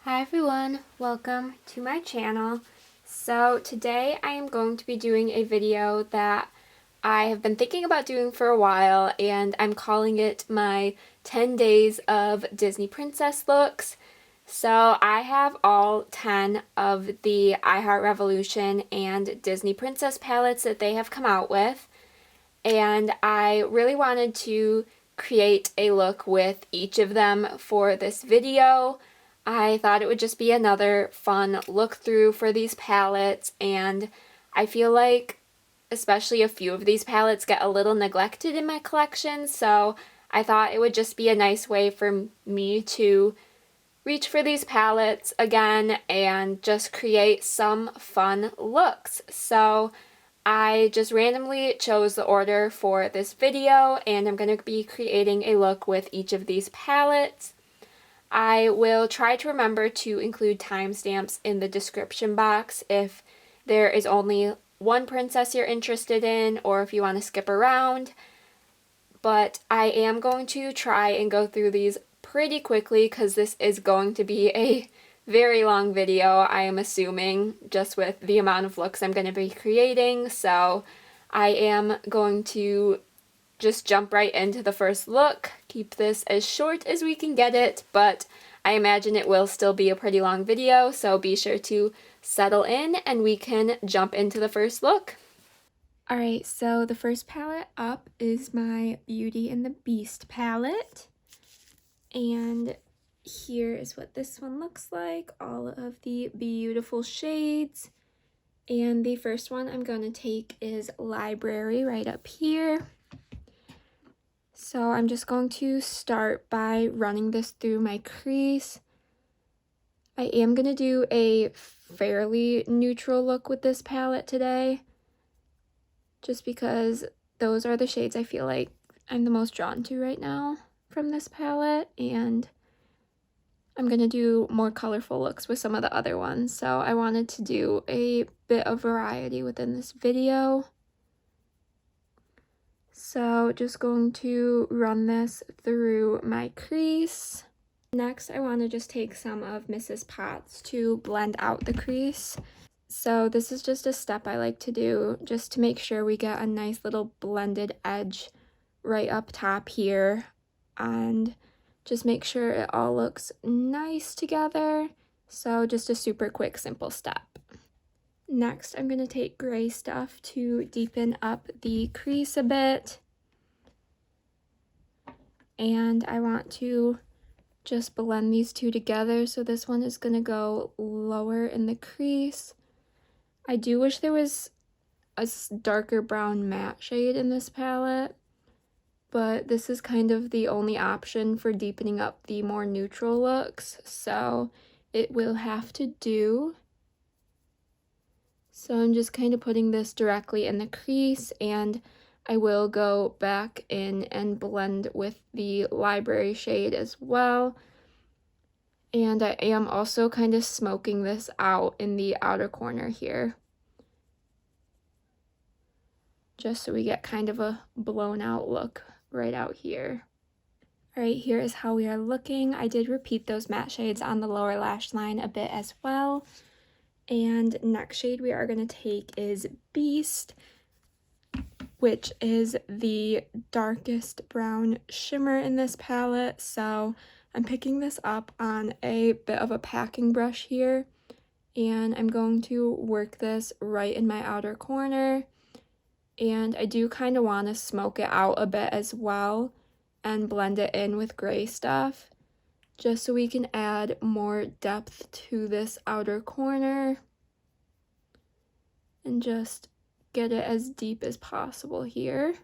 Hi everyone, welcome to my channel. So today I am going to be doing a video that I have been thinking about doing for a while, and I'm calling it my 10 days of Disney princess looks. So I have all 10 of the iHeart Revolution and Disney princess palettes that they have come out with, and I really wanted to create a look with each of them for this video. I thought it would just be another fun look through for these palettes, and I feel like especially a few of these palettes get a little neglected in my collection, so I thought it would just be a nice way for me to reach for these palettes again and just create some fun looks. So I just randomly chose the order for this video, and I'm going to be creating a look with each of these palettes. I will try to remember to include timestamps in the description box if there is only one princess you're interested in or if you want to skip around. But I am going to try and go through these pretty quickly because this is going to be a very long video, I am assuming, just with the amount of looks I'm going to be creating. So I am going to just jump right into the first look, keep this as short as we can get it, but I imagine it will still be a pretty long video, so be sure to settle in and we can jump into the first look. Alright, so the first palette up is my Beauty and the Beast palette, and here is what this one looks like, all of the beautiful shades. And the first one I'm going to take is Library right up here. So I'm just going to start by running this through my crease. I am going to do a fairly neutral look with this palette today, just because those are the shades I feel like I'm the most drawn to right now from this palette, and I'm going to do more colorful looks with some of the other ones, so I wanted to do a bit of variety within this video. So just going to run this through my crease. Next, I want to just take some of Mrs. Potts to blend out the crease. So this is just a step I like to do just to make sure we get a nice little blended edge right up top here, and just make sure it all looks nice together. So just a super quick, simple step. Next, I'm going to take gray stuff to deepen up the crease a bit. And I want to just blend these two together. So this one is going to go lower in the crease. I do wish there was a darker brown matte shade in this palette, but this is kind of the only option for deepening up the more neutral looks, so it will have to do. So I'm just kind of putting this directly in the crease, and I will go back in and blend with the Library shade as well. And I am also kind of smoking this out in the outer corner here, just so we get kind of a blown out look right out here. Alright, here is how we are looking. I did repeat those matte shades on the lower lash line a bit as well. And next shade we are going to take is Beast, which is the darkest brown shimmer in this palette. So I'm picking this up on a bit of a packing brush here, and I'm going to work this right in my outer corner. And I do kind of want to smoke it out a bit as well and blend it in with gray stuff, just so we can add more depth to this outer corner and just get it as deep as possible here.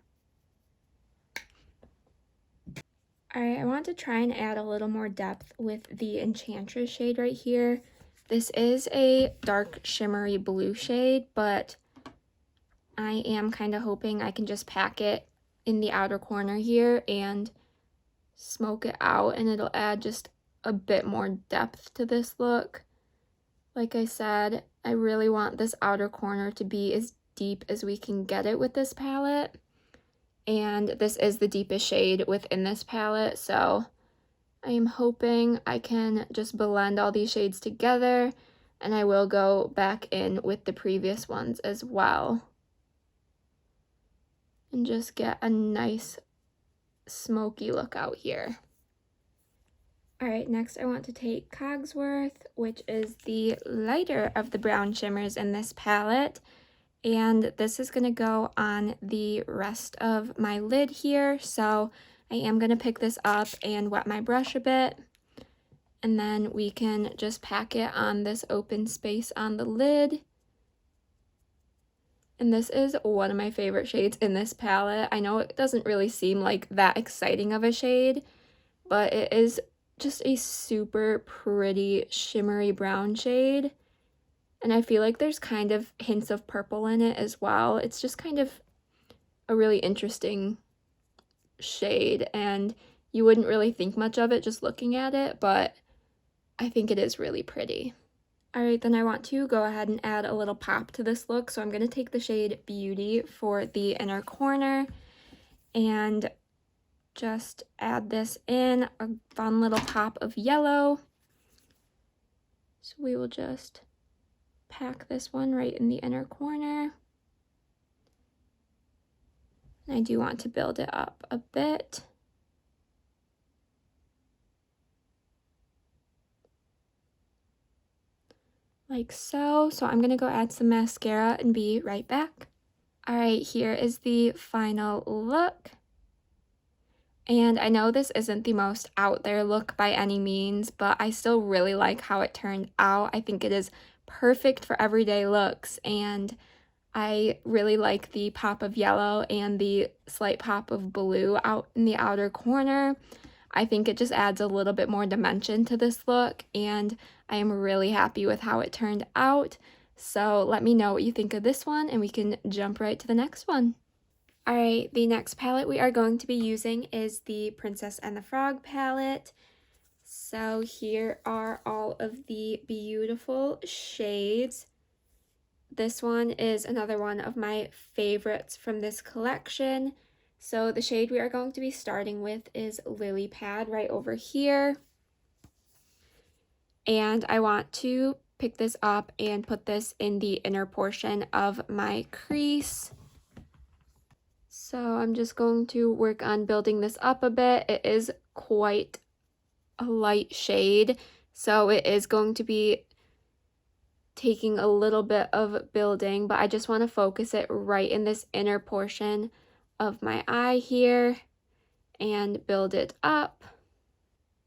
Alright, I want to try and add a little more depth with the Enchantress shade right here. This is a dark shimmery blue shade, but I am kind of hoping I can just pack it in the outer corner here and smoke it out, and it'll add just a bit more depth to this look. Like I said, I really want this outer corner to be as deep as we can get it with this palette, and this is the deepest shade within this palette, so I am hoping I can just blend all these shades together, and I will go back in with the previous ones as well and just get a nice smoky look out here. Alright, next I want to take Cogsworth, which is the lighter of the brown shimmers in this palette, and this is going to go on the rest of my lid here, so I am going to pick this up and wet my brush a bit, and then we can just pack it on this open space on the lid. And this is one of my favorite shades in this palette. I know it doesn't really seem like that exciting of a shade, but it is just a super pretty shimmery brown shade. And I feel like there's kind of hints of purple in it as well. It's just kind of a really interesting shade, and you wouldn't really think much of it just looking at it, but I think it is really pretty. Alright, then I want to go ahead and add a little pop to this look, so I'm going to take the shade Beauty for the inner corner and just add this in, a fun little pop of yellow. So we will just pack this one right in the inner corner. And I do want to build it up a bit. Like so. So I'm going to go add some mascara and be right back. Alright, here is the final look. And I know this isn't the most out there look by any means, but I still really like how it turned out. I think it is perfect for everyday looks, and I really like the pop of yellow and the slight pop of blue out in the outer corner. I think it just adds a little bit more dimension to this look, and I am really happy with how it turned out. So let me know what you think of this one, and we can jump right to the next one. Alright, the next palette we are going to be using is the Princess and the Frog palette. So here are all of the beautiful shades. This one is another one of my favorites from this collection. So the shade we are going to be starting with is Lily Pad right over here. And I want to pick this up and put this in the inner portion of my crease. So I'm just going to work on building this up a bit. It is quite a light shade, so it is going to be taking a little bit of building, but I just want to focus it right in this inner portion of my eye here and build it up.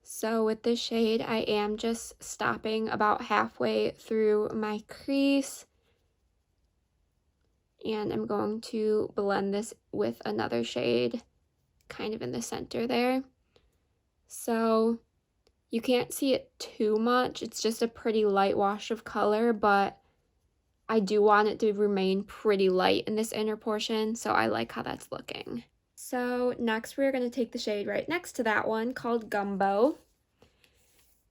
So with this shade, I am just stopping about halfway through my crease, and I'm going to blend this with another shade kind of in the center there. So you can't see it too much, it's just a pretty light wash of color, but I do want it to remain pretty light in this inner portion, so I like how that's looking. So next we're going to take the shade right next to that one called Gumbo,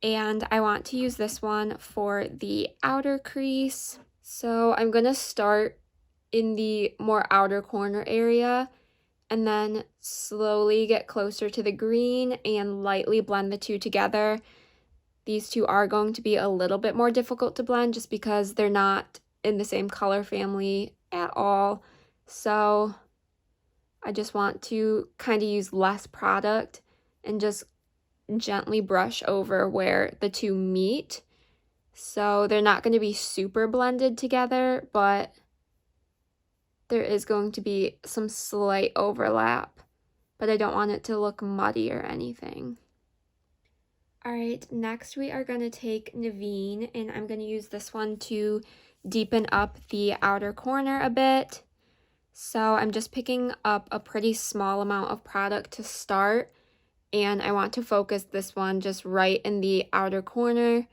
and I want to use this one for the outer crease. So I'm going to start in the more outer corner area and then slowly get closer to the green and lightly blend the two together. These two are going to be a little bit more difficult to blend just because they're not in the same color family at all. So I just want to kind of use less product and just gently brush over where the two meet. So they're not going to be super blended together, but there is going to be some slight overlap, but I don't want it to look muddy or anything. Alright, next we are going to take Naveen, and I'm going to use this one to deepen up the outer corner a bit. So I'm just picking up a pretty small amount of product to start, and I want to focus this one just right in the outer corner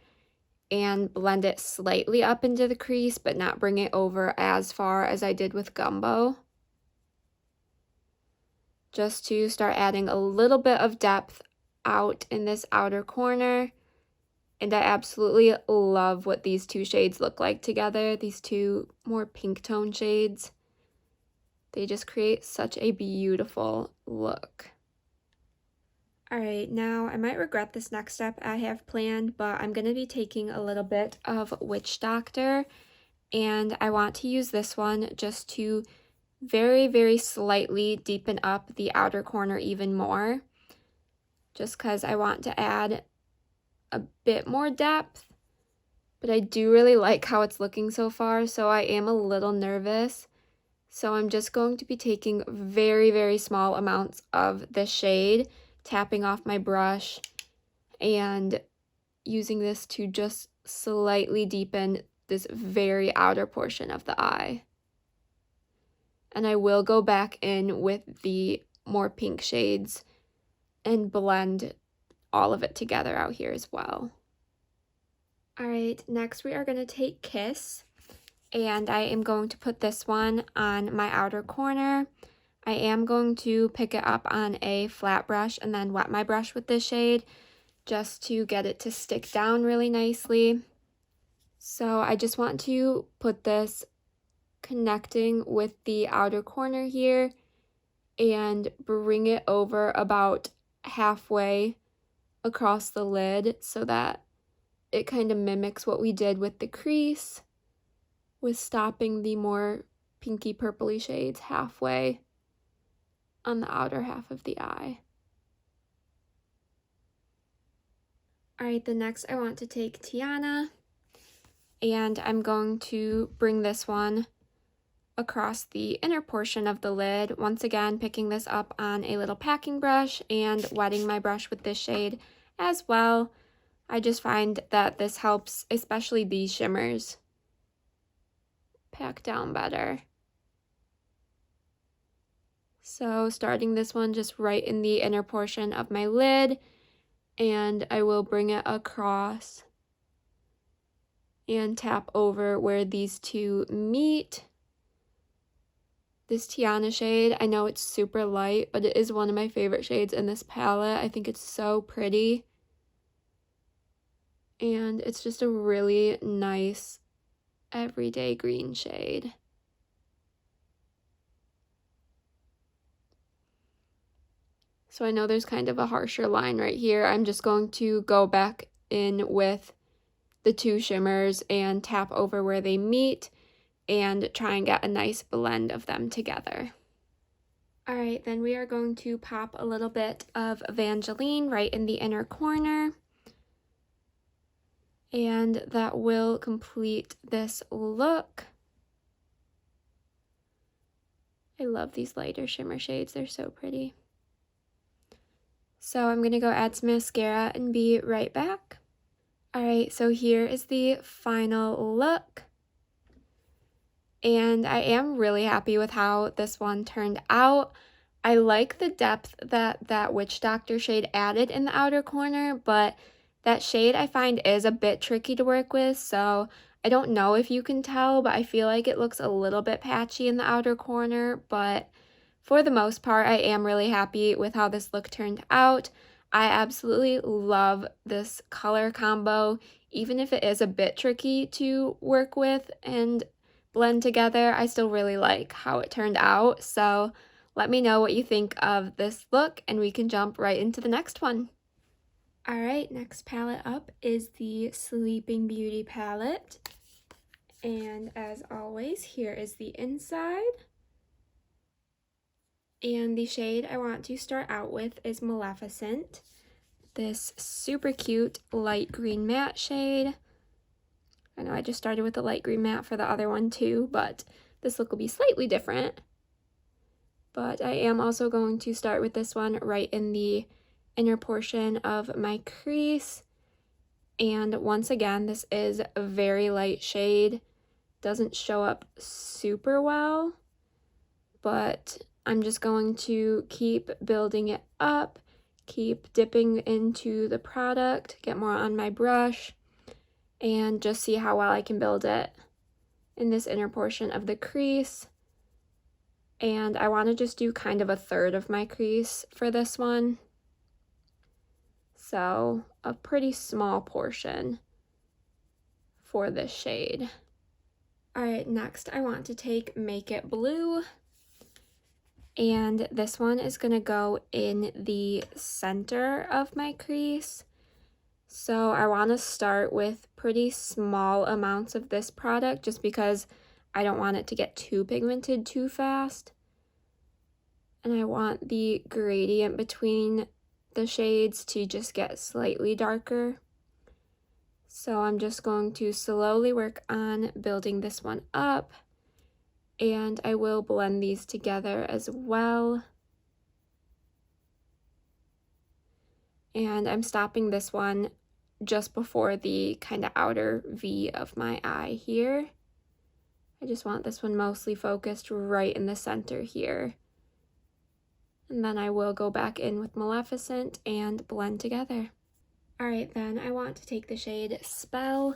and blend it slightly up into the crease, but not bring it over as far as I did with Gumbo. Just to start adding a little bit of depth out in this outer corner. And I absolutely love what these two shades look like together, these two more pink tone shades. They just create such a beautiful look. Alright, now I might regret this next step I have planned, but I'm going to be taking a little bit of Witch Doctor, and I want to use this one just to very, very slightly deepen up the outer corner even more, just because I want to add a bit more depth, but I do really like how it's looking so far, so I am a little nervous. So I'm just going to be taking very, very small amounts of this shade, tapping off my brush, and using this to just slightly deepen this very outer portion of the eye. And I will go back in with the more pink shades and blend all of it together out here as well. Alright, next we are going to take Kiss, and I am going to put this one on my outer corner. I am going to pick it up on a flat brush and then wet my brush with this shade just to get it to stick down really nicely. So I just want to put this connecting with the outer corner here and bring it over about halfway across the lid so that it kind of mimics what we did with the crease, with stopping the more pinky purpley shades halfway on the outer half of the eye. Alright, the next I want to take Tiana, and I'm going to bring this one across the inner portion of the lid, once again picking this up on a little packing brush and wetting my brush with this shade as well. I just find that this helps, especially these shimmers, pack down better. So starting this one just right in the inner portion of my lid, and I will bring it across and tap over where these two meet. This Tiana shade, I know it's super light, but it is one of my favorite shades in this palette. I think it's so pretty. And it's just a really nice everyday green shade. So I know there's kind of a harsher line right here. I'm just going to go back in with the two shimmers and tap over where they meet and try and get a nice blend of them together. Alright, then we are going to pop a little bit of Evangeline right in the inner corner. And that will complete this look. I love these lighter shimmer shades, they're so pretty. So I'm going to go add some mascara and be right back. Alright, so here is the final look. And I am really happy with how this one turned out. I like the depth that Witch Doctor shade added in the outer corner, but that shade I find is a bit tricky to work with, so I don't know if you can tell, but I feel like it looks a little bit patchy in the outer corner, but for the most part, I am really happy with how this look turned out. I absolutely love this color combo, even if it is a bit tricky to work with and blend together. I still really like how it turned out, so let me know what you think of this look and we can jump right into the next one. Alright, next palette up is the Sleeping Beauty palette, and as always, here is the inside. And the shade I want to start out with is Maleficent, this super cute light green matte shade. I know I just started with the light green matte for the other one too, but this look will be slightly different. But I am also going to start with this one right in the inner portion of my crease. And once again, this is a very light shade. Doesn't show up super well, but I'm just going to keep building it up, keep dipping into the product, get more on my brush, and just see how well I can build it in this inner portion of the crease. And I want to just do kind of a third of my crease for this one. So a pretty small portion for this shade. Alright, next I want to take Make It Blue. And this one is going to go in the center of my crease. So I want to start with pretty small amounts of this product just because I don't want it to get too pigmented too fast. And I want the gradient between the shades to just get slightly darker. So I'm just going to slowly work on building this one up, and I will blend these together as well. And I'm stopping this one just before the kind of outer V of my eye here. I just want this one mostly focused right in the center here. And then I will go back in with Maleficent and blend together. Alright, then I want to take the shade Spell,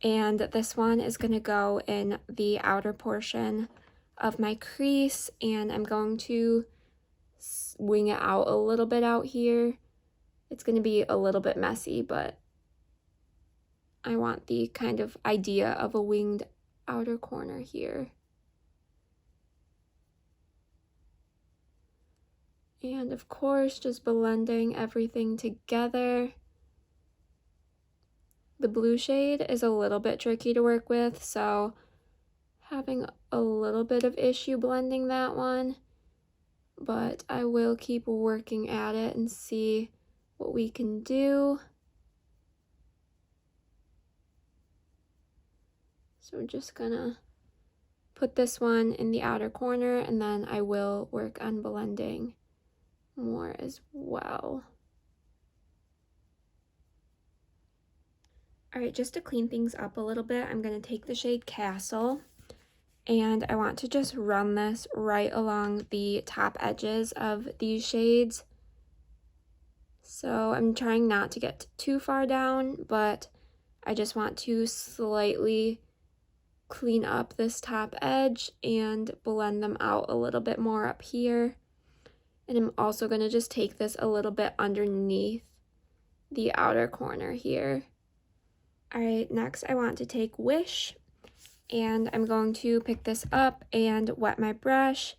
and this one is going to go in the outer portion of my crease, and I'm going to wing it out a little bit out here. It's going to be a little bit messy, but I want the kind of idea of a winged outer corner here. And of course, just blending everything together. The blue shade is a little bit tricky to work with, so having a little bit of issue blending that one, but I will keep working at it and see what we can do. So we're just gonna put this one in the outer corner, and then I will work on blending more as well. Alright, just to clean things up a little bit, I'm going to take the shade Castle, and I want to just run this right along the top edges of these shades. So I'm trying not to get too far down, but I just want to slightly clean up this top edge and blend them out a little bit more up here. And I'm also going to just take this a little bit underneath the outer corner here. Alright, next I want to take Wish, and I'm going to pick this up and wet my brush,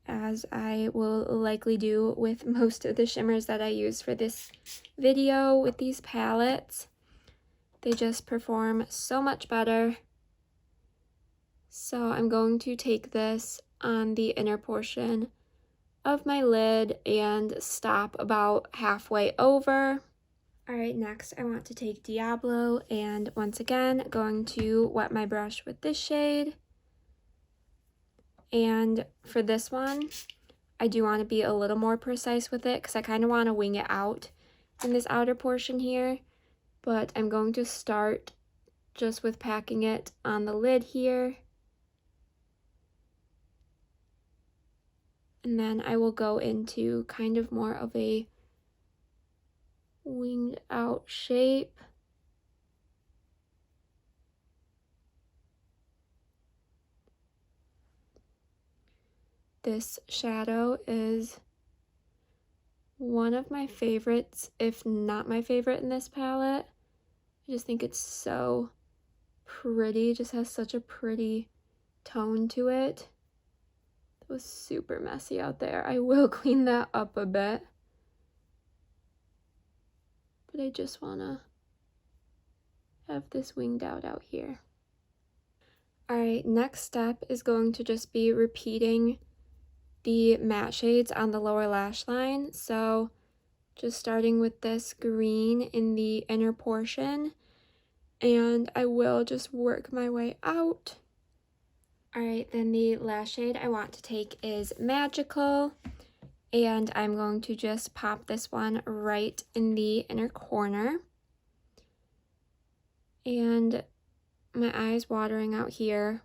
as I will likely do with most of the shimmers that I use for this video with these palettes. They just perform so much better. So I'm going to take this on the inner portion of my lid and stop about halfway over. Alright, next I want to take Diablo, and once again going to wet my brush with this shade. And for this one, I do want to be a little more precise with it because I kind of want to wing it out in this outer portion here. But I'm going to start just with packing it on the lid here. And then I will go into kind of more of a winged out shape. This shadow is one of my favorites, if not my favorite in this palette. I just think it's so pretty, it just has such a pretty tone to it. It was super messy out there. I will clean that up a bit. But I just want to have this winged out here. Alright, next step is going to just be repeating the matte shades on the lower lash line. So just starting with this green in the inner portion, and I will just work my way out. Alright, then the last shade I want to take is Magical, and I'm going to just pop this one right in the inner corner. And my eye's watering out here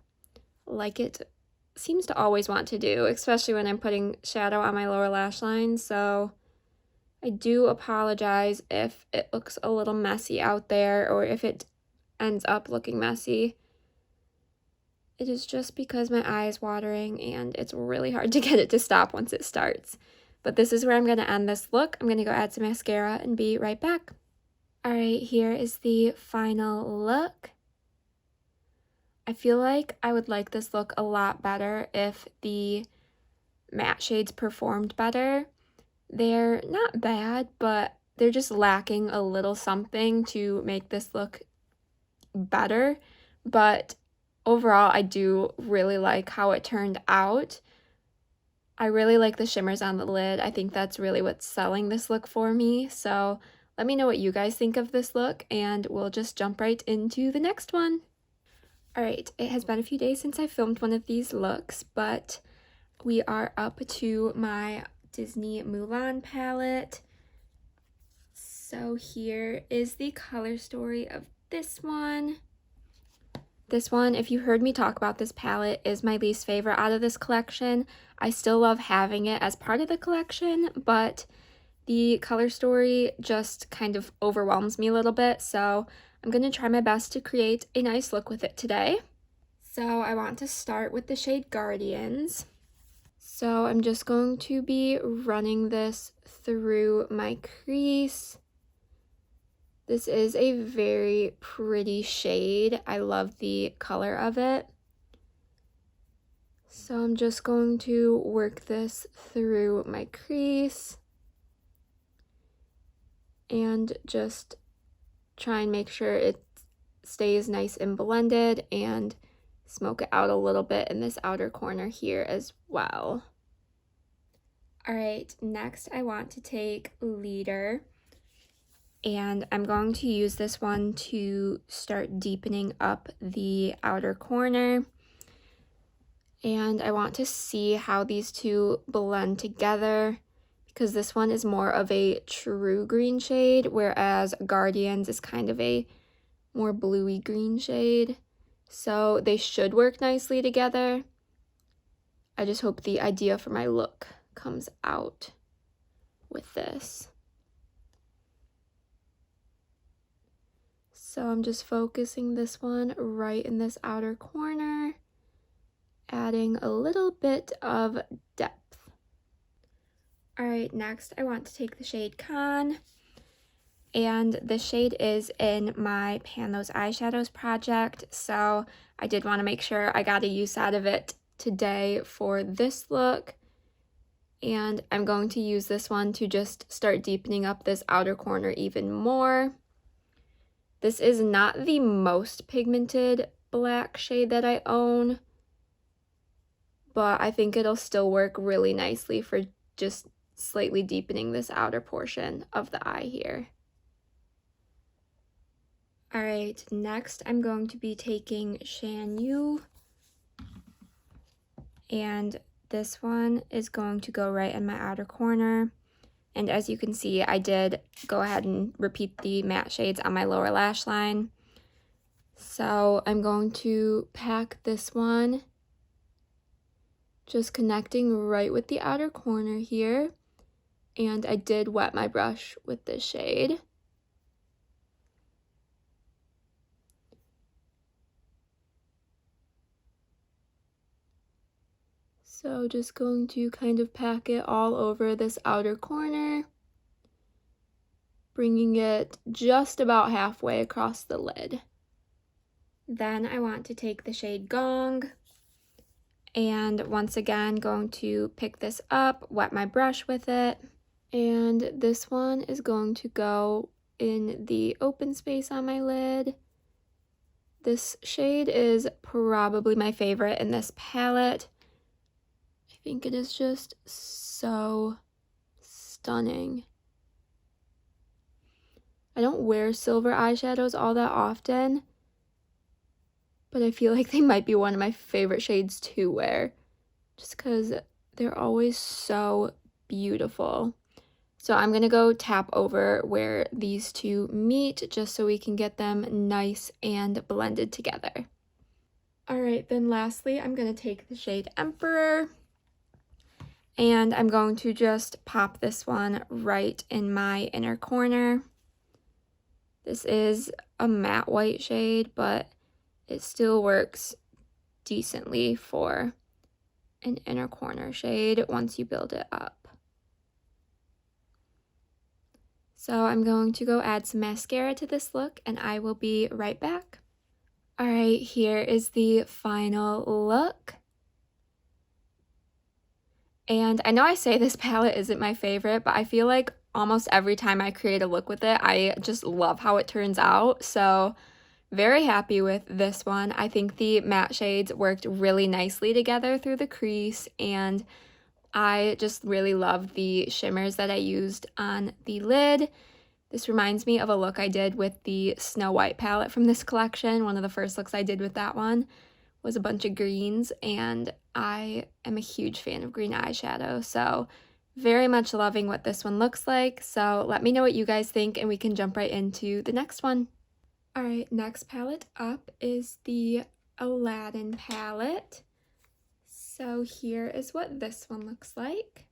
like it seems to always want to do, especially when I'm putting shadow on my lower lash line, so I do apologize if it looks a little messy out there or if it ends up looking messy. It is just because my eye is watering and it's really hard to get it to stop once it starts. But this is where I'm going to end this look. I'm going to go add some mascara and be right back. Alright, here is the final look. I feel like I would like this look a lot better if the matte shades performed better. They're not bad, but they're just lacking a little something to make this look better. But overall, I do really like how it turned out. I really like the shimmers on the lid. I think that's really what's selling this look for me. So let me know what you guys think of this look, and we'll just jump right into the next one. Alright, it has been a few days since I filmed one of these looks, but we are up to my Disney Mulan palette. So here is the color story of this one. This one, if you heard me talk about this palette, is my least favorite out of this collection. I still love having it as part of the collection, but the color story just kind of overwhelms me a little bit, so I'm going to try my best to create a nice look with it today. So I want to start with the shade Guardians. So I'm just going to be running this through my crease. This is a very pretty shade. I love the color of it. So I'm just going to work this through my crease and just try and make sure it stays nice and blended and smoke it out a little bit in this outer corner here as well. Alright, next I want to take Leader, and I'm going to use this one to start deepening up the outer corner. And I want to see how these two blend together, because this one is more of a true green shade, whereas Guardians is kind of a more bluey green shade. So they should work nicely together. I just hope the idea for my look comes out with this. So I'm just focusing this one right in this outer corner, adding a little bit of depth. Alright, next I want to take the shade Con, and the shade is in my Pan Those Eyeshadows project, so I did want to make sure I got a use out of it today for this look. And I'm going to use this one to just start deepening up this outer corner even more. This is not the most pigmented black shade that I own, but I think it'll still work really nicely for just slightly deepening this outer portion of the eye here. Alright, next I'm going to be taking Shan Yu, and this one is going to go right in my outer corner. And as you can see, I did go ahead and repeat the matte shades on my lower lash line. So I'm going to pack this one, just connecting right with the outer corner here. And I did wet my brush with this shade. So just going to kind of pack it all over this outer corner, bringing it just about halfway across the lid. Then I want to take the shade Gong, and once again going to pick this up, wet my brush with it, and this one is going to go in the open space on my lid. This shade is probably my favorite in this palette. I think it is just so stunning. I don't wear silver eyeshadows all that often, but I feel like they might be one of my favorite shades to wear, just because they're always so beautiful. So I'm going to go tap over where these two meet, just so we can get them nice and blended together. Alright, then lastly, I'm going to take the shade Emperor, and I'm going to just pop this one right in my inner corner. This is a matte white shade, but it still works decently for an inner corner shade once you build it up. So I'm going to go add some mascara to this look, and I will be right back. Alright, here is the final look. And I know I say this palette isn't my favorite, but I feel like almost every time I create a look with it, I just love how it turns out. So very happy with this one. I think the matte shades worked really nicely together through the crease, and I just really love the shimmers that I used on the lid. This reminds me of a look I did with the Snow White palette from this collection. One of the first looks I did with that one was a bunch of greens, and I am a huge fan of green eyeshadow, so very much loving what this one looks like. So let me know what you guys think, and we can jump right into the next one. All right, next palette up is the Aladdin palette. So here is what this one looks like.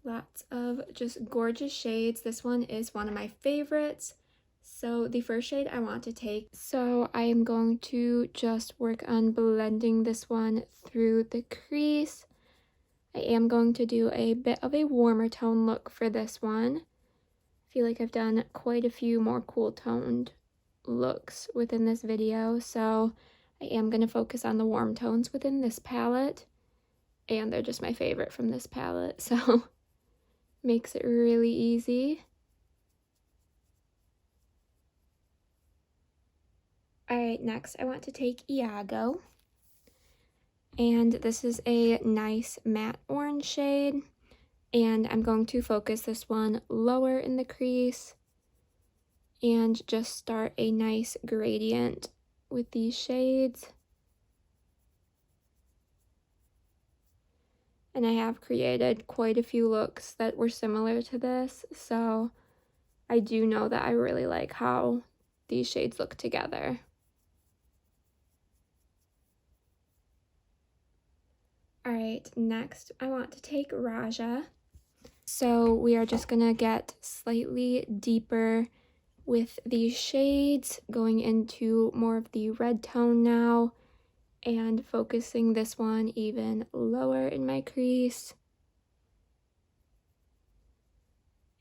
Lots of just gorgeous shades. This one is one of my favorites. So the first shade I want to take, so I am going to just work on blending this one through the crease. I am going to do a bit of a warmer tone look for this one. I feel like I've done quite a few more cool toned looks within this video, so I am going to focus on the warm tones within this palette, and they're just my favorite from this palette, so makes it really easy. Alright, next I want to take Iago, and this is a nice matte orange shade, and I'm going to focus this one lower in the crease and just start a nice gradient with these shades. And I have created quite a few looks that were similar to this, so I do know that I really like how these shades look together. Alright, next I want to take Raja. So we are just gonna get slightly deeper with these shades, going into more of the red tone now, and focusing this one even lower in my crease.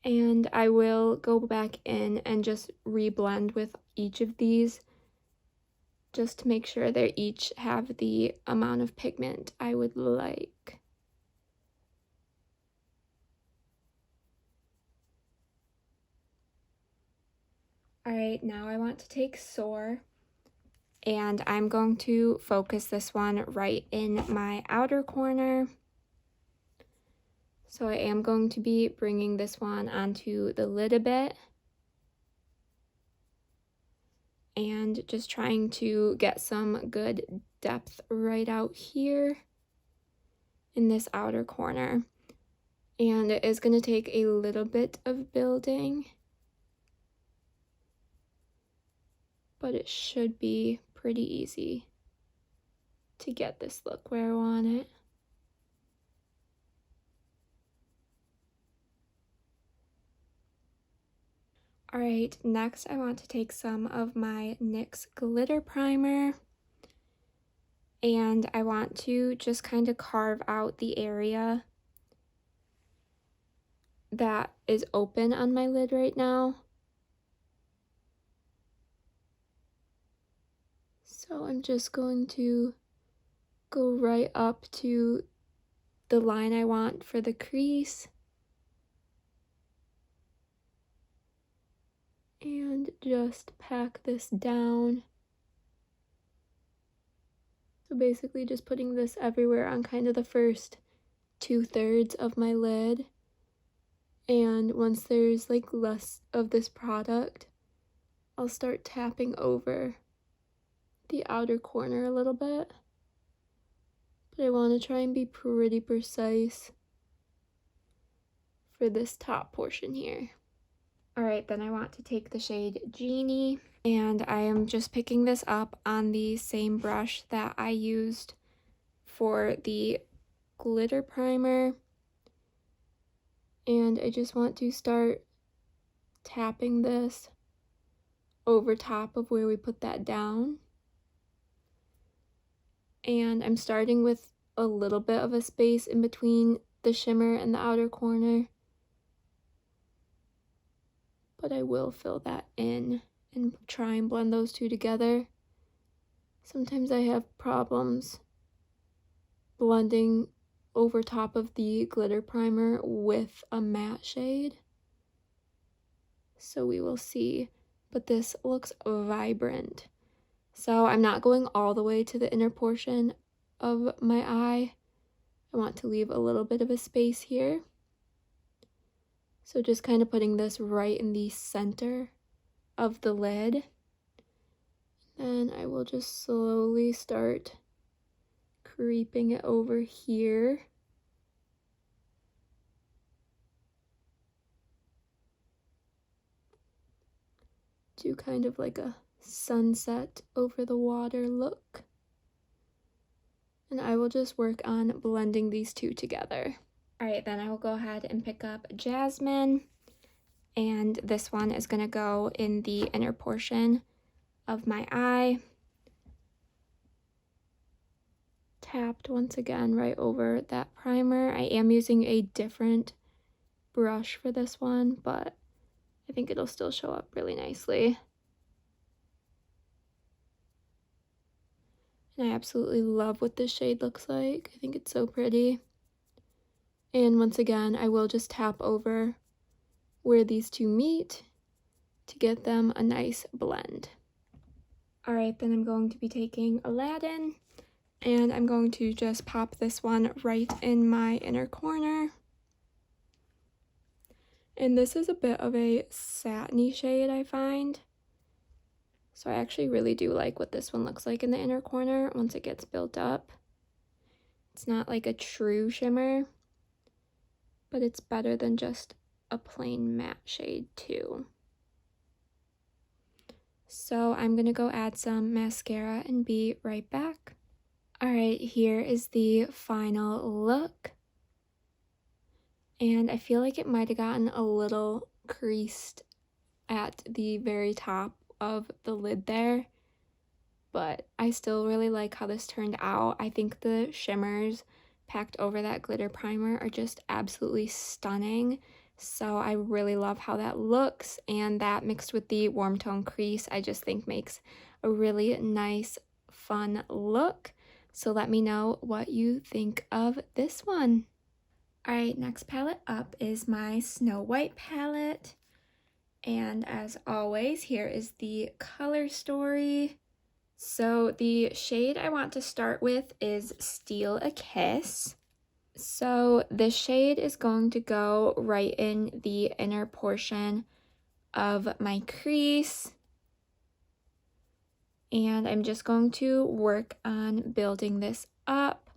And I will go back in and just reblend with each of these just to make sure they each have the amount of pigment I would like. Alright, now I want to take Soar, and I'm going to focus this one right in my outer corner. So I am going to be bringing this one onto the lid a bit, and just trying to get some good depth right out here in this outer corner. And it is going to take a little bit of building, but it should be pretty easy to get this look where I want it. Alright, next I want to take some of my NYX glitter primer, and I want to just kind of carve out the area that is open on my lid right now. So I'm just going to go right up to the line I want for the crease, and just pack this down. So basically just putting this everywhere on kind of the first 2/3 of my lid. And once there's like less of this product, I'll start tapping over the outer corner a little bit. But I want to try and be pretty precise for this top portion here. Alright, then I want to take the shade Genie, and I am just picking this up on the same brush that I used for the glitter primer. And I just want to start tapping this over top of where we put that down. And I'm starting with a little bit of a space in between the shimmer and the outer corner, but I will fill that in and try and blend those two together. Sometimes I have problems blending over top of the glitter primer with a matte shade. So we will see, but this looks vibrant. So I'm not going all the way to the inner portion of my eye. I want to leave a little bit of a space here. So just kind of putting this right in the center of the lid. And I will just slowly start creeping it over here. Do kind of like a sunset over the water look. And I will just work on blending these two together. All right, then I will go ahead and pick up Jasmine. And this one is gonna go in the inner portion of my eye. Tapped once again right over that primer. I am using a different brush for this one, but I think it'll still show up really nicely. And I absolutely love what this shade looks like. I think it's so pretty. And once again, I will just tap over where these two meet to get them a nice blend. All right, then I'm going to be taking Aladdin, and I'm going to just pop this one right in my inner corner. And this is a bit of a satiny shade, I find. So I actually really do like what this one looks like in the inner corner once it gets built up. It's not like a true shimmer, but it's better than just a plain matte shade too. So I'm gonna go add some mascara and be right back. All right, here is the final look. And I feel like it might have gotten a little creased at the very top of the lid there, but I still really like how this turned out. I think the shimmers packed over that glitter primer are just absolutely stunning. So I really love how that looks, and that mixed with the warm tone crease I just think makes a really nice, fun look. So let me know what you think of this one. All right, next palette up is my Snow White palette. And as always, here is the color story. So the shade I want to start with is Steal a Kiss. So this shade is going to go right in the inner portion of my crease. And I'm just going to work on building this up.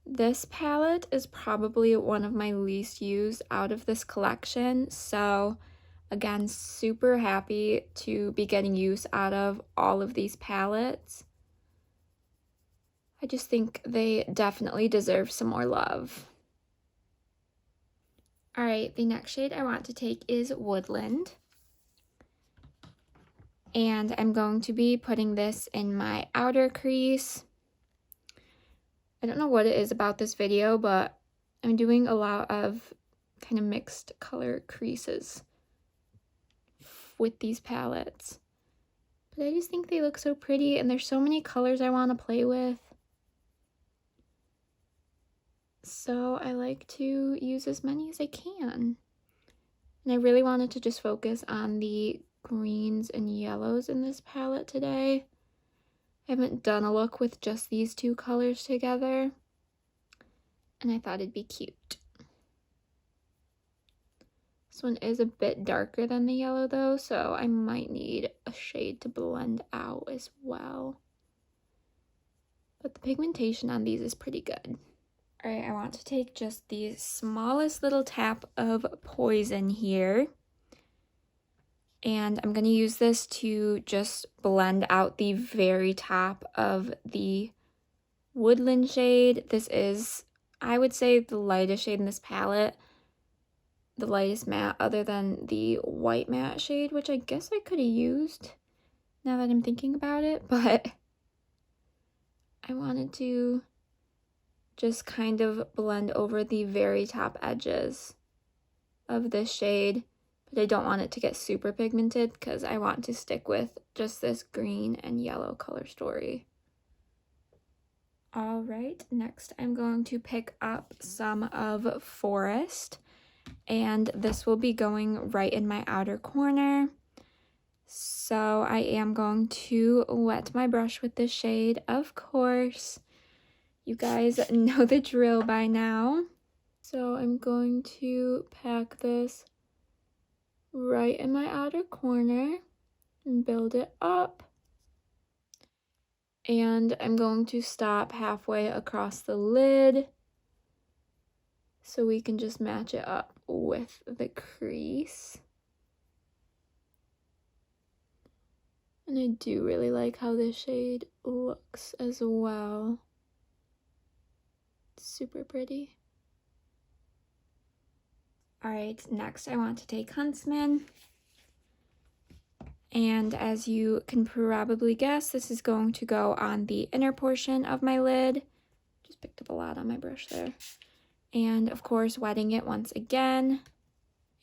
This palette is probably one of my least used out of this collection, so again, super happy to be getting use out of all of these palettes. I just think they definitely deserve some more love. All right, the next shade I want to take is Woodland. And I'm going to be putting this in my outer crease. I don't know what it is about this video, but I'm doing a lot of kind of mixed color creases with these palettes. But I just think they look so pretty, and there's so many colors I want to play with. So I like to use as many as I can. And I really wanted to just focus on the greens and yellows in this palette today. I haven't done a look with just these two colors together, and I thought it'd be cute. This one is a bit darker than the yellow though, so I might need a shade to blend out as well. But the pigmentation on these is pretty good. All right, I want to take just the smallest little tap of Poison here. And I'm going to use this to just blend out the very top of the Woodland shade. This is, I would say, the lightest shade in this palette. The lightest matte other than the white matte shade, which I guess I could have used now that I'm thinking about it. But I wanted to just kind of blend over the very top edges of this shade. But I don't want it to get super pigmented because I want to stick with just this green and yellow color story. All right, next I'm going to pick up some of Forest, and this will be going right in my outer corner. So I am going to wet my brush with the shade, of course. You guys know the drill by now. So I'm going to pack this right in my outer corner and build it up. And I'm going to stop halfway across the lid so we can just match it up with the crease. And I do really like how this shade looks as well. It's super pretty. Alright, next I want to take Huntsman. And as you can probably guess, this is going to go on the inner portion of my lid. Just picked up a lot on my brush there. And of course, wetting it once again.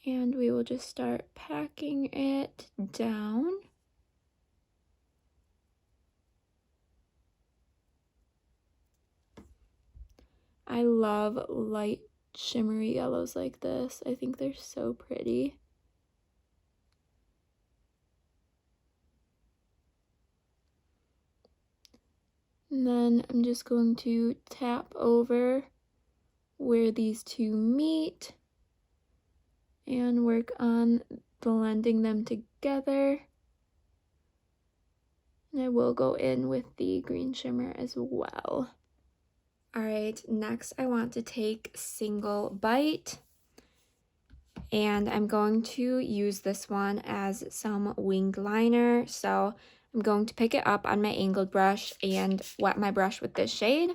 And we will just start packing it down. I love light shimmery yellows like this. I think they're so pretty. And then I'm just going to tap over where these two meet and work on blending them together. And I will go in with the green shimmer as well. Alright, next I want to take Single Bite. And I'm going to use this one as some winged liner. So I'm going to pick it up on my angled brush and wet my brush with this shade.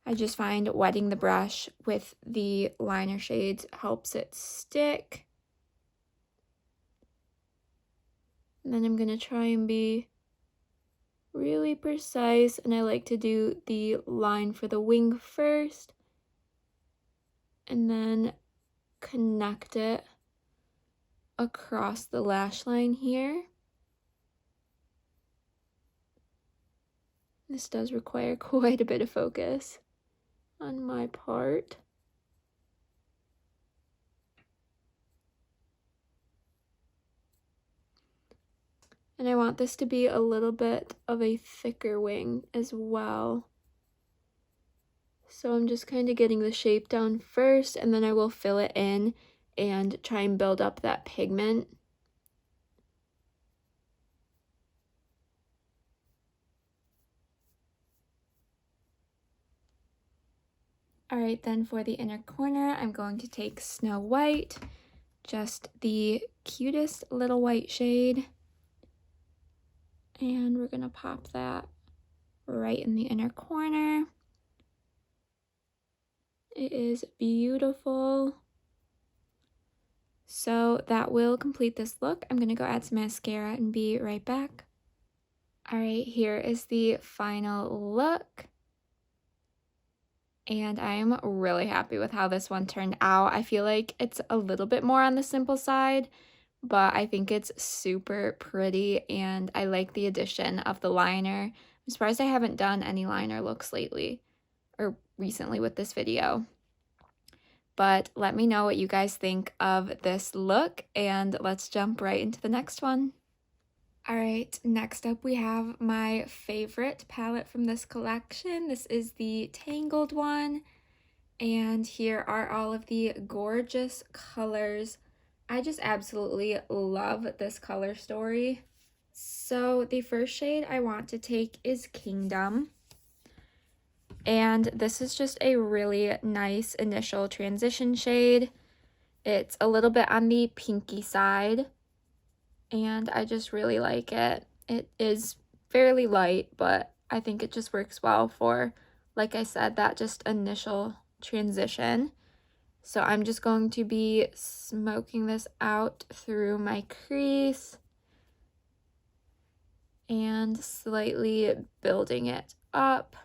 I just find wetting the brush with the liner shades helps it stick. And then I'm going to try and be really precise, and I like to do the line for the wing first and then connect it across the lash line here. This does require quite a bit of focus on my part. And I want this to be a little bit of a thicker wing as well. So I'm just kind of getting the shape down first, and then I will fill it in and try and build up that pigment. Alright, then for the inner corner, I'm going to take Snow White, just the cutest little white shade. And we're going to pop that right in the inner corner. It is beautiful. So that will complete this look. I'm going to go add some mascara and be right back. Alright, here is the final look. And I'm really happy with how this one turned out. I feel like it's a little bit more on the simple side, but I think it's super pretty and I like the addition of the liner. I'm surprised I haven't done any liner looks lately or recently with this video. But let me know what you guys think of this look and let's jump right into the next one. Alright, next up we have my favorite palette from this collection. This is the Tangled one, and here are all of the gorgeous colors. I just absolutely love this color story. So the first shade I want to take is Kingdom, and this is just a really nice initial transition shade. It's a little bit on the pinky side, and I just really like it. It is fairly light, but I think it just works well for, like I said, that just initial transition. So I'm just going to be smoking this out through my crease and slightly building it up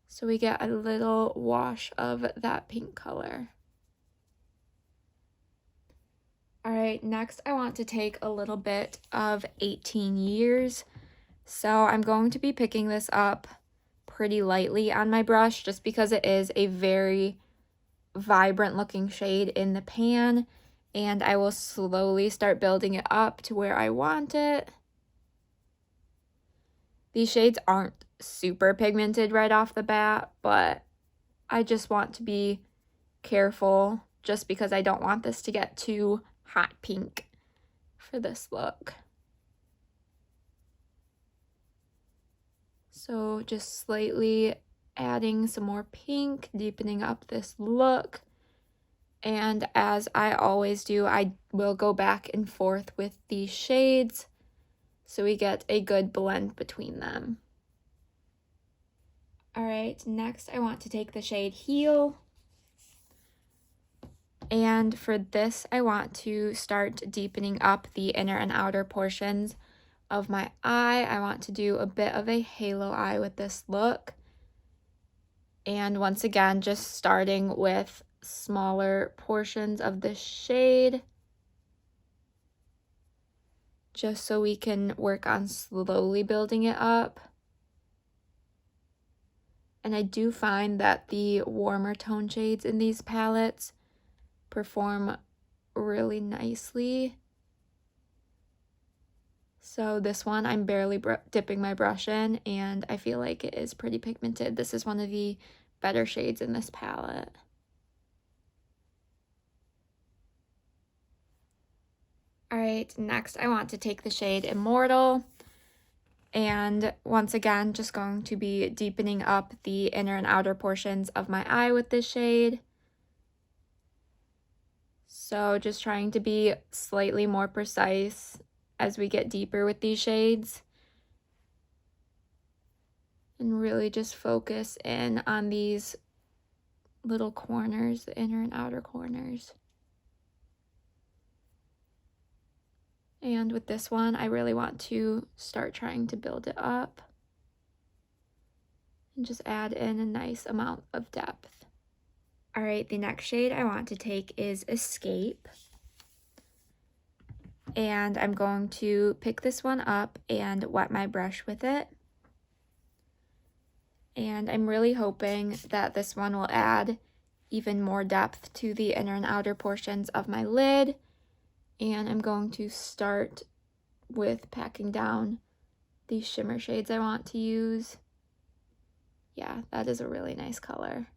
so we get a little wash of that pink color. Alright, next I want to take a little bit of 18 Years. So I'm going to be picking this up pretty lightly on my brush just because it is a very vibrant looking shade in the pan, and I will slowly start building it up to where I want it. These shades aren't super pigmented right off the bat, but I just want to be careful just because I don't want this to get too hot pink for this look. So just slightly adding some more pink, deepening up this look. And as I always do, I will go back and forth with these shades so we get a good blend between them. All right, next I want to take the shade Heal. And for this, I want to start deepening up the inner and outer portions of my eye. I want to do a bit of a halo eye with this look. And once again, just starting with smaller portions of the shade, just so we can work on slowly building it up. And I do find that the warmer tone shades in these palettes perform really nicely. So this one, I'm barely dipping my brush in, and I feel like it is pretty pigmented. This is one of the better shades in this palette. All right, next I want to take the shade Immortal. And once again, just going to be deepening up the inner and outer portions of my eye with this shade. So just trying to be slightly more precise as we get deeper with these shades. And really just focus in on these little corners, the inner and outer corners. And with this one, I really want to start trying to build it up and just add in a nice amount of depth. All right, the next shade I want to take is Escape. And I'm going to pick this one up and wet my brush with it. And I'm really hoping that this one will add even more depth to the inner and outer portions of my lid. And I'm going to start with packing down these shimmer shades I want to use. Yeah, that is a really nice color.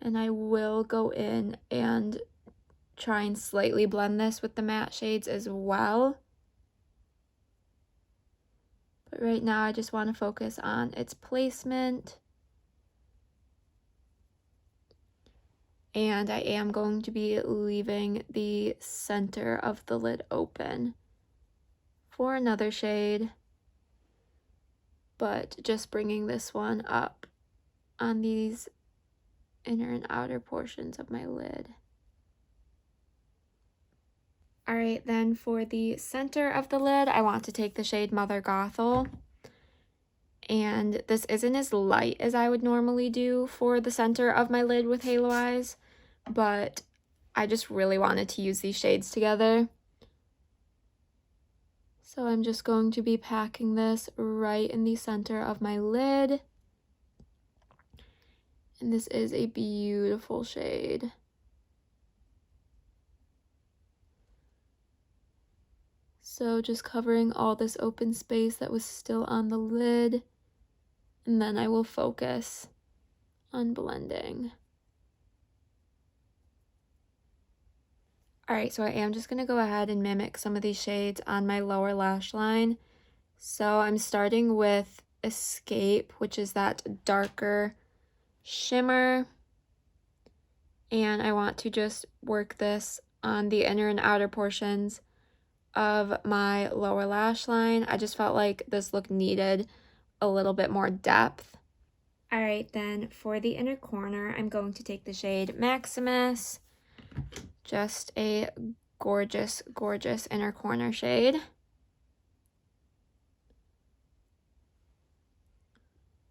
And I will go in and try and slightly blend this with the matte shades as well. But right now I just want to focus on its placement. And I am going to be leaving the center of the lid open for another shade, but just bringing this one up on these inner and outer portions of my lid. All right, then for the center of the lid, I want to take the shade Mother Gothel. And this isn't as light as I would normally do for the center of my lid with halo eyes, but I just really wanted to use these shades together. So I'm just going to be packing this right in the center of my lid. And this is a beautiful shade. So just covering all this open space that was still on the lid. And then I will focus on blending. All right, so I am just gonna go ahead and mimic some of these shades on my lower lash line. So I'm starting with Escape, which is that darker shimmer. And I want to just work this on the inner and outer portions of my lower lash line. I just felt like this look needed a little bit more depth. All right, then for the inner corner, I'm going to take the shade Maximus. Just a gorgeous, gorgeous inner corner shade.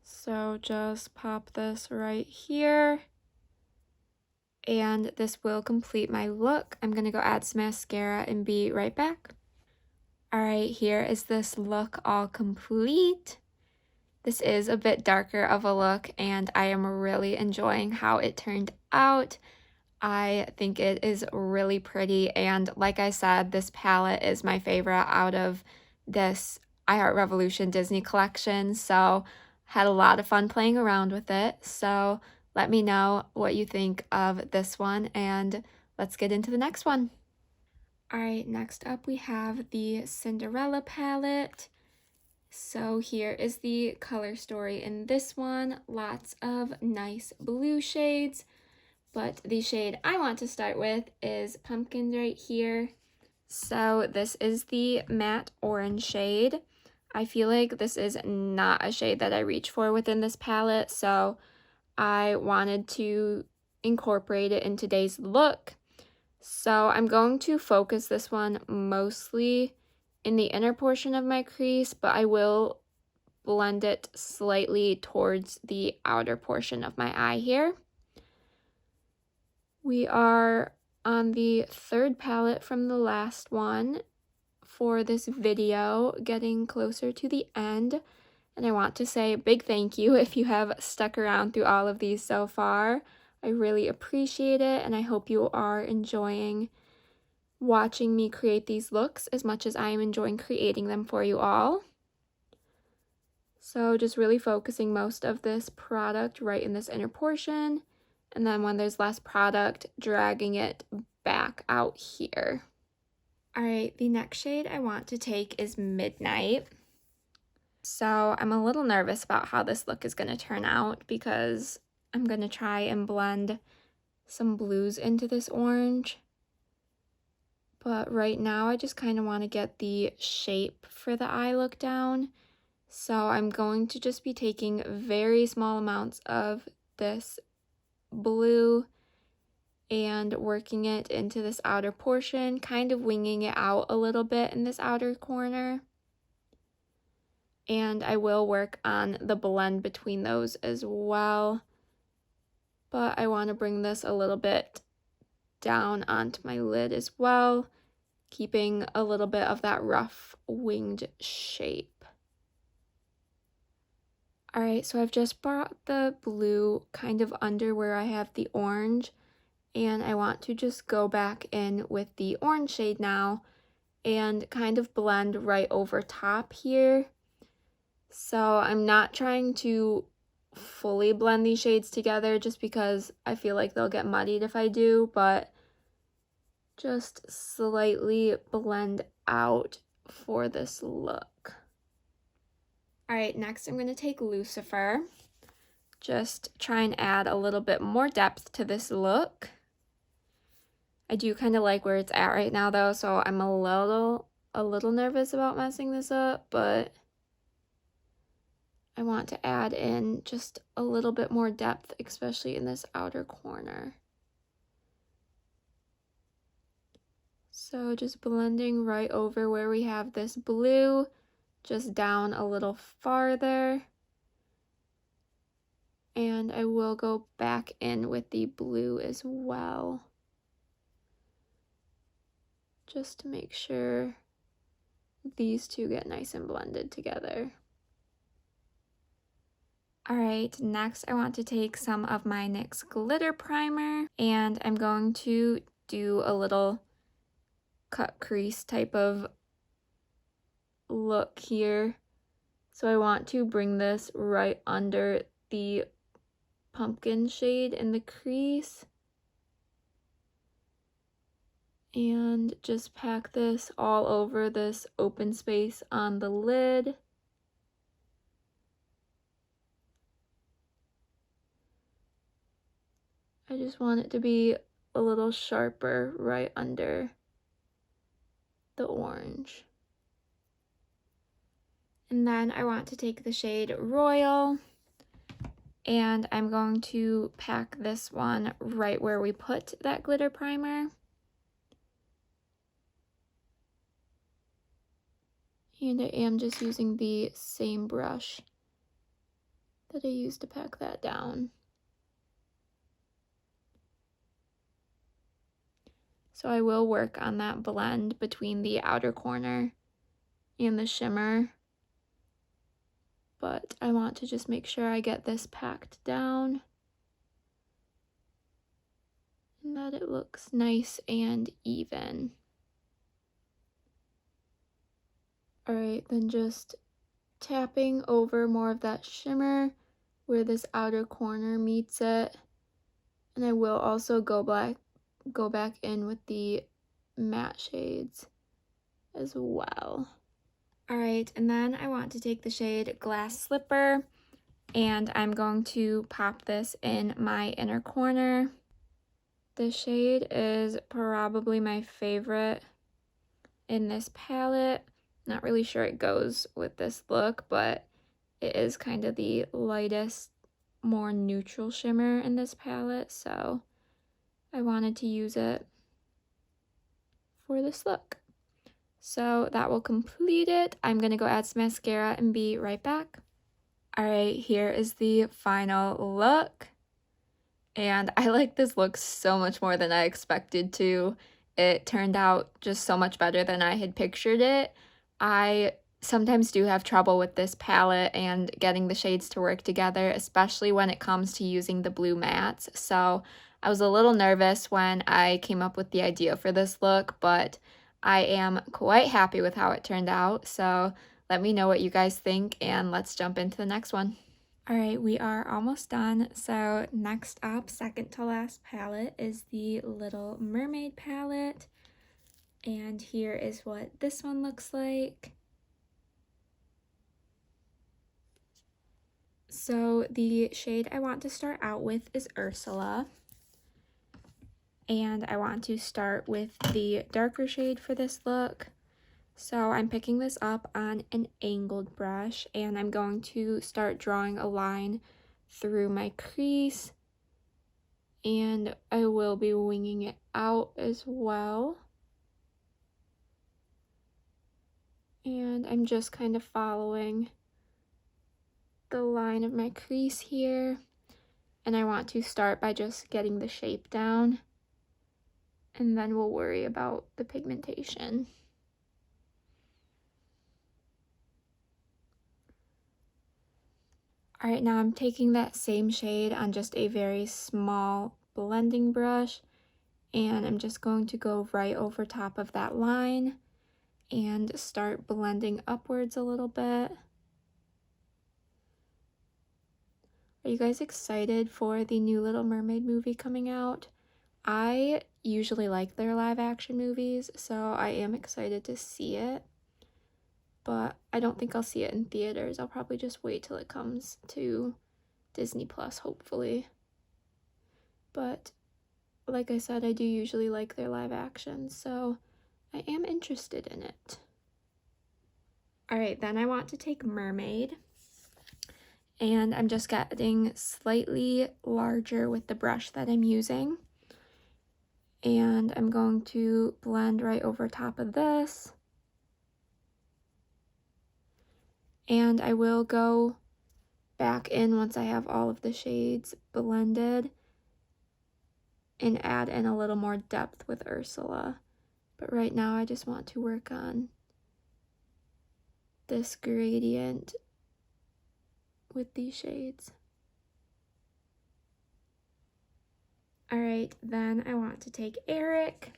So just pop this right here. And this will complete my look. I'm going to go add some mascara and be right back. Alright, here is this look all complete. This is a bit darker of a look, and I am really enjoying how it turned out. I think it is really pretty, and like I said, this palette is my favorite out of this I Heart Revolution Disney collection, so had a lot of fun playing around with it. So let me know what you think of this one, and let's get into the next one. Alright, next up we have the Cinderella palette. So here is the color story in this one. Lots of nice blue shades, but the shade I want to start with is Pumpkin right here. So this is the matte orange shade. I feel like this is not a shade that I reach for within this palette, so I wanted to incorporate it in today's look. So I'm going to focus this one mostly in the inner portion of my crease, but I will blend it slightly towards the outer portion of my eye here. We are on the third palette from the last one for this video, getting closer to the end. And I want to say a big thank you if you have stuck around through all of these so far. I really appreciate it, and I hope you are enjoying watching me create these looks as much as I am enjoying creating them for you all. So just really focusing most of this product right in this inner portion, and then when there's less product, dragging it back out here. Alright, the next shade I want to take is Midnight. So I'm a little nervous about how this look is going to turn out because I'm going to try and blend some blues into this orange. But right now I just kind of want to get the shape for the eye look down. So I'm going to just be taking very small amounts of this blue and working it into this outer portion, kind of winging it out a little bit in this outer corner. And I will work on the blend between those as well. But I want to bring this a little bit down onto my lid as well, keeping a little bit of that rough winged shape. Alright, so I've just brought the blue kind of under where I have the orange, and I want to just go back in with the orange shade now and kind of blend right over top here. So I'm not trying to fully blend these shades together just because I feel like they'll get muddied if I do, but just slightly blend out for this look. Alright, next I'm going to take Lucifer. Just try and add a little bit more depth to this look. I do kind of like where it's at right now though, so I'm a little nervous about messing this up, but I want to add in just a little bit more depth, especially in this outer corner. So just blending right over where we have this blue, just down a little farther. And I will go back in with the blue as well, just to make sure these two get nice and blended together. Alright, next I want to take some of my NYX glitter primer, and I'm going to do a little cut crease type of look here. So I want to bring this right under the pumpkin shade in the crease and just pack this all over this open space on the lid. I just want it to be a little sharper right under the orange. And then I want to take the shade Royal, and I'm going to pack this one right where we put that glitter primer. And I am just using the same brush that I used to pack that down. So I will work on that blend between the outer corner and the shimmer. But I want to just make sure I get this packed down and that it looks nice and even. Alright, then just tapping over more of that shimmer where this outer corner meets it. And I will also go back in with the matte shades as well. Alright, and then I want to take the shade Glass Slipper, and I'm going to pop this in my inner corner. This shade is probably my favorite in this palette. Not really sure it goes with this look, but it is kind of the lightest, more neutral shimmer in this palette, so I wanted to use it for this look. So that will complete it. I'm gonna go add some mascara and be right back. Alright, here is the final look. And I like this look so much more than I expected to. It turned out just so much better than I had pictured it. I sometimes do have trouble with this palette and getting the shades to work together, especially when it comes to using the blue mattes. So I was a little nervous when I came up with the idea for this look, but I am quite happy with how it turned out. So let me know what you guys think and let's jump into the next one. Alright, we are almost done. So next up, second to last palette is the Little Mermaid palette. And here is what this one looks like. So the shade I want to start out with is Ursula. And I want to start with the darker shade for this look. So I'm picking this up on an angled brush, and I'm going to start drawing a line through my crease, and I will be winging it out as well. And I'm just kind of following the line of my crease here, and I want to start by just getting the shape down, and then we'll worry about the pigmentation. Alright, now I'm taking that same shade on just a very small blending brush, and I'm just going to go right over top of that line and start blending upwards a little bit. Are you guys excited for the new Little Mermaid movie coming out? I usually like their live action movies, so I am excited to see it. But I don't think I'll see it in theaters. I'll probably just wait till it comes to Disney Plus, hopefully. But like I said, I do usually like their live action, so I am interested in it. Alright, then I want to take Mermaid. And I'm just getting slightly larger with the brush that I'm using. And I'm going to blend right over top of this. And I will go back in once I have all of the shades blended and add in a little more depth with Ursula. But right now I just want to work on this gradient with these shades. Alright, then I want to take Eric,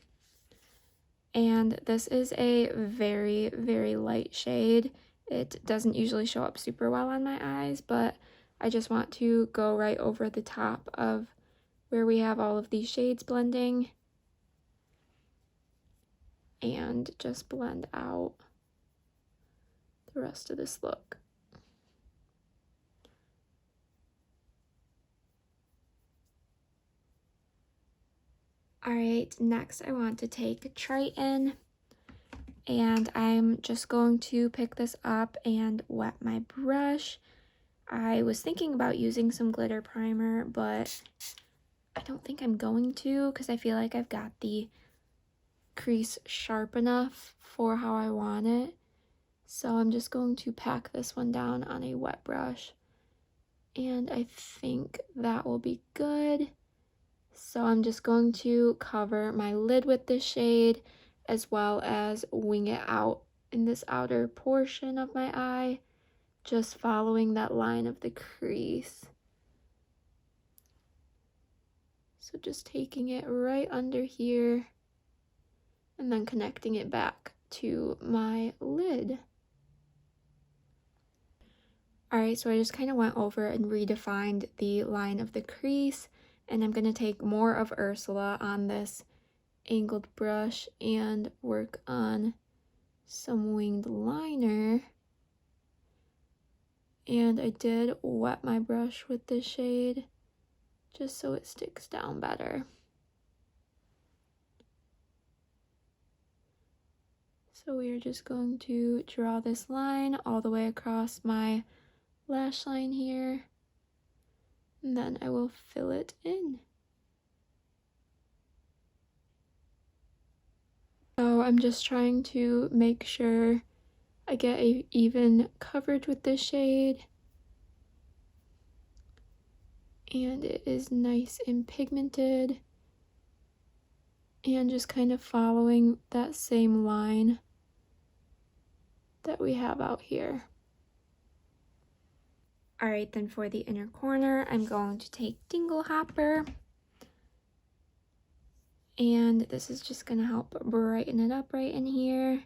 and this is a very, very light shade. It doesn't usually show up super well on my eyes, but I just want to go right over the top of where we have all of these shades blending and just blend out the rest of this look. Alright, next I want to take Triton, and I'm just going to pick this up and wet my brush. I was thinking about using some glitter primer, but I don't think I'm going to because I feel like I've got the crease sharp enough for how I want it. So I'm just going to pack this one down on a wet brush, and I think that will be good. So I'm just going to cover my lid with this shade as well as wing it out in this outer portion of my eye, just following that line of the crease. So just taking it right under here and then connecting it back to my lid. Alright, so I just kind of went over and redefined the line of the crease, and I'm going to take more of Ursula on this angled brush and work on some winged liner. And I did wet my brush with this shade just so it sticks down better. So we are just going to draw this line all the way across my lash line here, and then I will fill it in. So I'm just trying to make sure I get a even coverage with this shade, and it is nice and pigmented, and just kind of following that same line that we have out here. Alright, then for the inner corner, I'm going to take Dingle Hopper, and this is just going to help brighten it up right in here.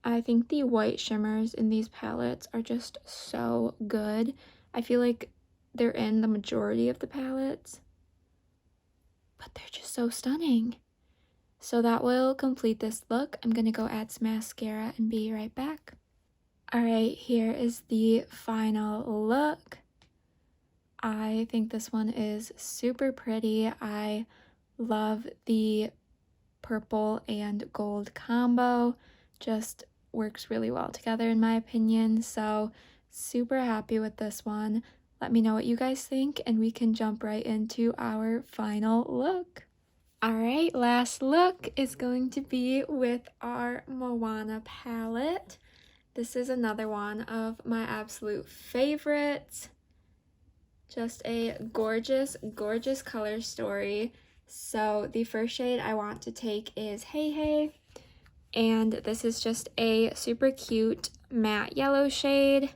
I think the white shimmers in these palettes are just so good. I feel like they're in the majority of the palettes, but they're just so stunning. So that will complete this look. I'm going to go add some mascara and be right back. Alright, here is the final look. I think this one is super pretty. I love the purple and gold combo. Just works really well together in my opinion. So super happy with this one. Let me know what you guys think and we can jump right into our final look. Alright, last look is going to be with our Moana palette. This is another one of my absolute favorites. Just a gorgeous, gorgeous color story. So the first shade I want to take is Hey Hey. And this is just a super cute matte yellow shade.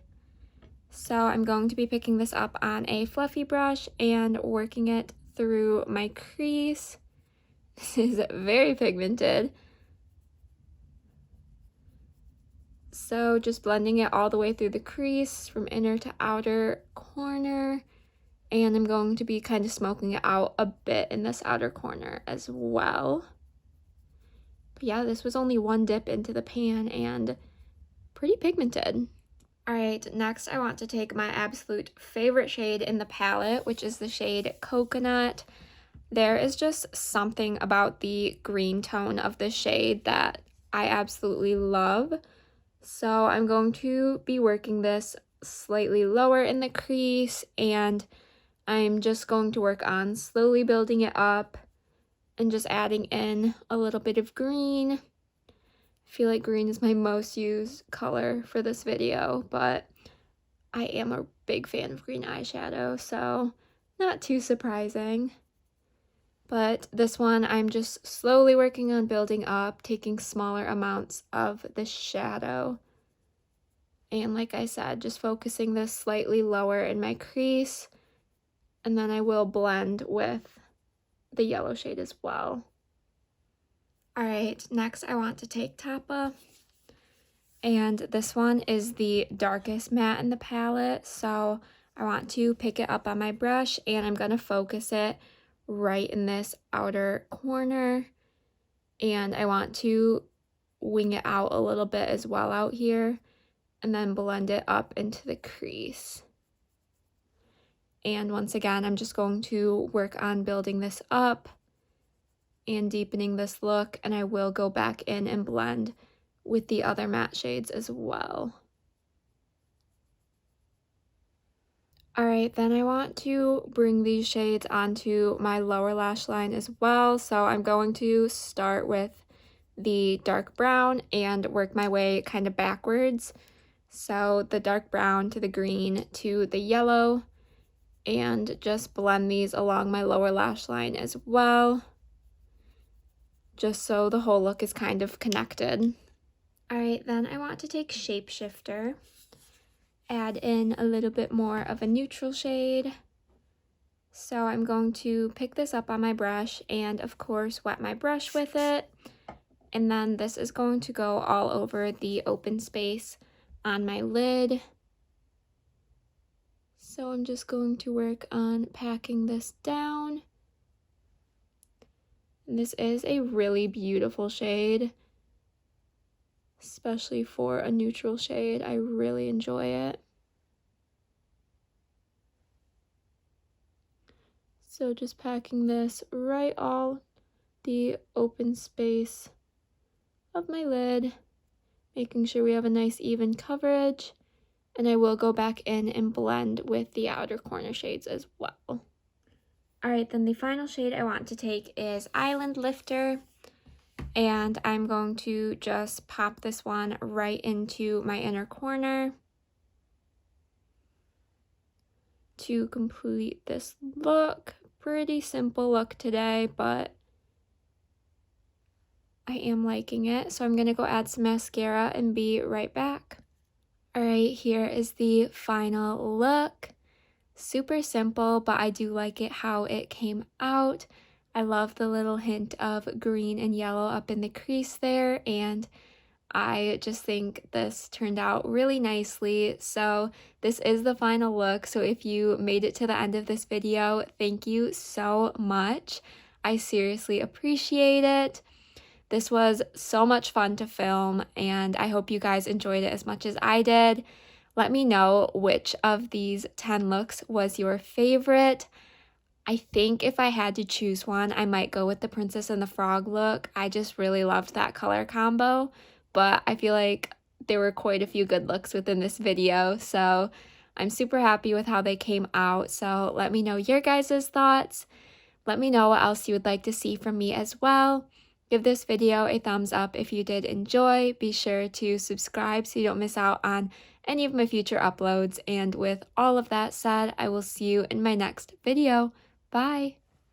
So I'm going to be picking this up on a fluffy brush and working it through my crease. This is very pigmented. So just blending it all the way through the crease from inner to outer corner. And I'm going to be kind of smoking it out a bit in this outer corner as well. But yeah, this was only one dip into the pan and pretty pigmented. Alright, next I want to take my absolute favorite shade in the palette, which is the shade Coconut. There is just something about the green tone of this shade that I absolutely love. So I'm going to be working this slightly lower in the crease, and I'm just going to work on slowly building it up and just adding in a little bit of green. I feel like green is my most used color for this video, but I am a big fan of green eyeshadow, so not too surprising. But this one I'm just slowly working on building up, taking smaller amounts of the shadow. And like I said, just focusing this slightly lower in my crease. And then I will blend with the yellow shade as well. Alright, next I want to take Tappa. And this one is the darkest matte in the palette. So I want to pick it up on my brush and I'm going to focus it right in this outer corner, and I want to wing it out a little bit as well out here and then blend it up into the crease. And once again, I'm just going to work on building this up and deepening this look, and I will go back in and blend with the other matte shades as well. Alright, then I want to bring these shades onto my lower lash line as well. So I'm going to start with the dark brown and work my way kind of backwards. So the dark brown to the green to the yellow, and just blend these along my lower lash line as well, just so the whole look is kind of connected. Alright, then I want to take Shapeshifter, add in a little bit more of a neutral shade. So I'm going to pick this up on my brush and of course wet my brush with it. And then this is going to go all over the open space on my lid. So I'm just going to work on packing this down. And this is a really beautiful shade, especially for a neutral shade. I really enjoy it. So just packing this right all the open space of my lid, making sure we have a nice even coverage, and I will go back in and blend with the outer corner shades as well. Alright, then the final shade I want to take is Island Lifter, and I'm going to just pop this one right into my inner corner to complete this look. Pretty simple look today, but I am liking it. So I'm going to go add some mascara and be right back. Alright, here is the final look. Super simple, but I do like it how it came out. I love the little hint of green and yellow up in the crease there, and I just think this turned out really nicely. So this is the final look. So if you made it to the end of this video, thank you so much. I seriously appreciate it. This was so much fun to film, and I hope you guys enjoyed it as much as I did. Let me know which of these 10 looks was your favorite. I think if I had to choose one, I might go with the Princess and the Frog look. I just really loved that color combo, but I feel like there were quite a few good looks within this video, so I'm super happy with how they came out. So let me know your guys' thoughts. Let me know what else you would like to see from me as well. Give this video a thumbs up if you did enjoy. Be sure to subscribe so you don't miss out on any of my future uploads. And with all of that said, I will see you in my next video. Bye!